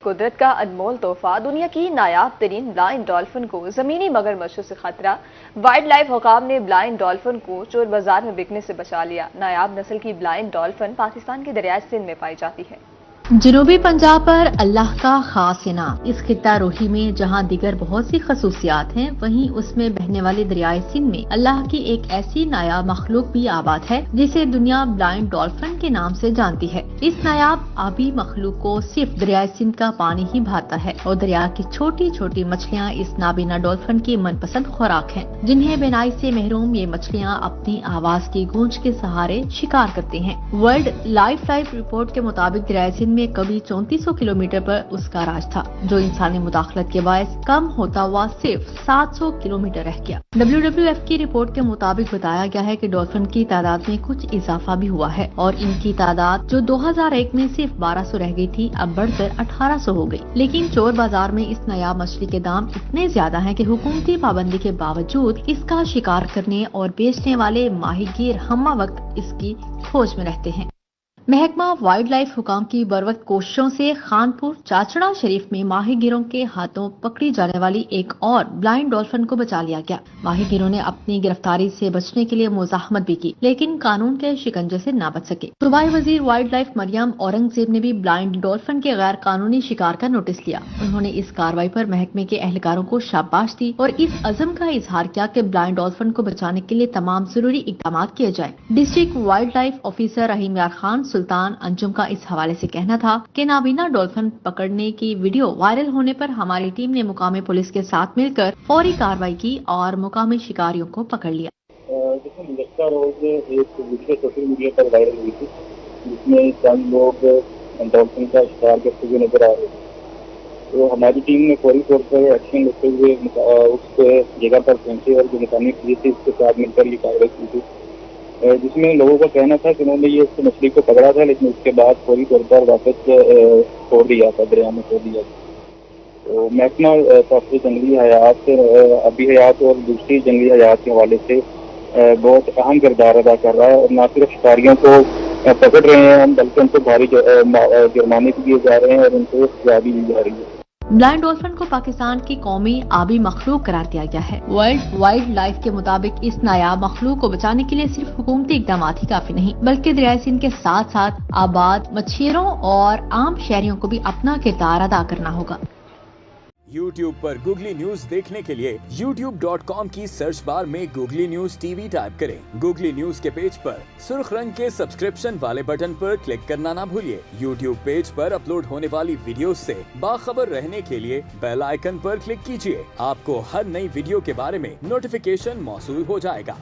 قدرت کا انمول تحفہ دنیا کی نایاب ترین بلائنڈ ڈالفن کو زمینی مگرمچھوں سے خطرہ۔ وائلڈ لائف حکام نے بلائنڈ ڈالفن کو چور بازار میں بکنے سے بچا لیا۔ نایاب نسل کی بلائنڈ ڈالفن پاکستان کے دریائے سندھ میں پائی جاتی ہے۔ جنوبی پنجاب پر اللہ کا خاص انعام۔ اس خطہ روحی میں جہاں دیگر بہت سی خصوصیات ہیں، وہیں اس میں بہنے والے دریائے سندھ میں اللہ کی ایک ایسی نایاب مخلوق بھی آباد ہے جسے دنیا بلائنڈ ڈالفن کے نام سے جانتی ہے۔ اس نایاب آبی مخلوق کو صرف دریائے سندھ کا پانی ہی بھاتا ہے اور دریا کی چھوٹی چھوٹی مچھلیاں اس نابینا ڈالفن کی من پسند خوراک ہیں، جنہیں بینائی سے محروم یہ مچھلیاں اپنی آواز کی گونج کے سہارے شکار کرتی ہیں۔ ورلڈ لائف رپورٹ کے مطابق دریائے سندھ میں کبھی 3400 کلومیٹر پر اس کا راج تھا، جو انسانی مداخلت کے باعث کم ہوتا ہوا صرف 700 کلومیٹر رہ گیا۔ WWF کی رپورٹ کے مطابق بتایا گیا ہے کہ ڈالفن کی تعداد میں کچھ اضافہ بھی ہوا ہے اور ان کی تعداد جو 2001 میں صرف 1200 رہ گئی تھی، اب بڑھ کر 1800 ہو گئی۔ لیکن چور بازار میں اس نایاب مچھلی کے دام اتنے زیادہ ہیں کہ حکومتی پابندی کے باوجود اس کا شکار کرنے اور بیچنے والے ماہی گیر ہمہ وقت اس کی کھوج میں رہتے ہیں۔ محکمہ وائلڈ لائف حکام کی بروقت کوششوں سے خانپور چاچڑا شریف میں ماہی گیروں کے ہاتھوں پکڑی جانے والی ایک اور بلائنڈ ڈالفن کو بچا لیا گیا۔ ماہی گیروں نے اپنی گرفتاری سے بچنے کے لیے مزاحمت بھی کی، لیکن قانون کے شکنجے سے نہ بچ سکے۔ صوبائی وزیر وائلڈ لائف مریم اورنگزیب نے بھی بلائنڈ ڈالفن کے غیر قانونی شکار کا نوٹس لیا۔ انہوں نے اس کارروائی پر محکمے کے اہلکاروں کو شاباش دی اور اس عزم کا اظہار کیا کہ بلائنڈ ڈالفن کو بچانے کے لیے تمام ضروری اقدامات کیے جائیں۔ ڈسٹرکٹ وائلڈ لائف آفیسر رحیم یار خان سلطان انجم کا اس حوالے سے کہنا تھا کہ نابینا ڈالفن پکڑنے کی ویڈیو وائرل ہونے پر ہماری ٹیم نے مقامی پولیس کے ساتھ مل کر فوری کارروائی کی اور مقامی شکاریوں کو پکڑ لیا۔ گزشتہ روز ایک ویڈیو سوشل میڈیا پر وائرل ہوئی تھی جس میں چند لوگ ڈالفن کا شکار کرتے ہوئے نظر آ رہے تھے، تو ہماری ٹیم نے فوری طور پر ایکشن لیتے ہوئے اس جگہ پر پہنچے اور جو مقامی پولیس تھی اس کے ساتھ مل کر یہ کارروائی کی تھی، جس میں لوگوں کا کہنا تھا کہ انہوں نے یہ اس مچھلی کو پکڑا تھا لیکن اس کے بعد فوری طور پر واپس چھوڑ دیا تھا، دریا میں چھوڑ دیا تھا۔ تو محکمہ تحفظ جنگلی حیات، آبی حیات اور دوسری جنگلی حیات کے حوالے سے بہت اہم کردار ادا کر رہا ہے اور نہ صرف شکاریوں کو پکڑ رہے ہیں ہم، بلکہ ان کو بھاری جرمانے بھی دیے جا رہے ہیں اور ان کو سزا بھی دی جا رہی ہے۔ بلائنڈ ڈالفن کو پاکستان کی قومی آبی مخلوق قرار دیا گیا ہے۔ ورلڈ وائلڈ لائف کے مطابق اس نایاب مخلوق کو بچانے کے لیے صرف حکومتی اقدامات ہی کافی نہیں، بلکہ دریائے سندھ کے ساتھ ساتھ آباد مچھیروں اور عام شہریوں کو بھی اپنا کردار ادا کرنا ہوگا۔ YouTube پر گوگلی نیوز دیکھنے کے لیے youtube.com کی سرچ بار میں googly news T V type کریں۔ گوگلی نیوز کے پیج پر سرخ رنگ کے سبسکرپشن والے بٹن پر کلک کرنا نہ بھولیے۔ YouTube پیج پر اپلوڈ ہونے والی ویڈیوز سے باخبر رہنے کے لیے بیل آئیکن پر کلک کیجیے۔ آپ کو ہر نئی ویڈیو کے بارے میں نوٹیفیکیشن موصول ہو جائے گا۔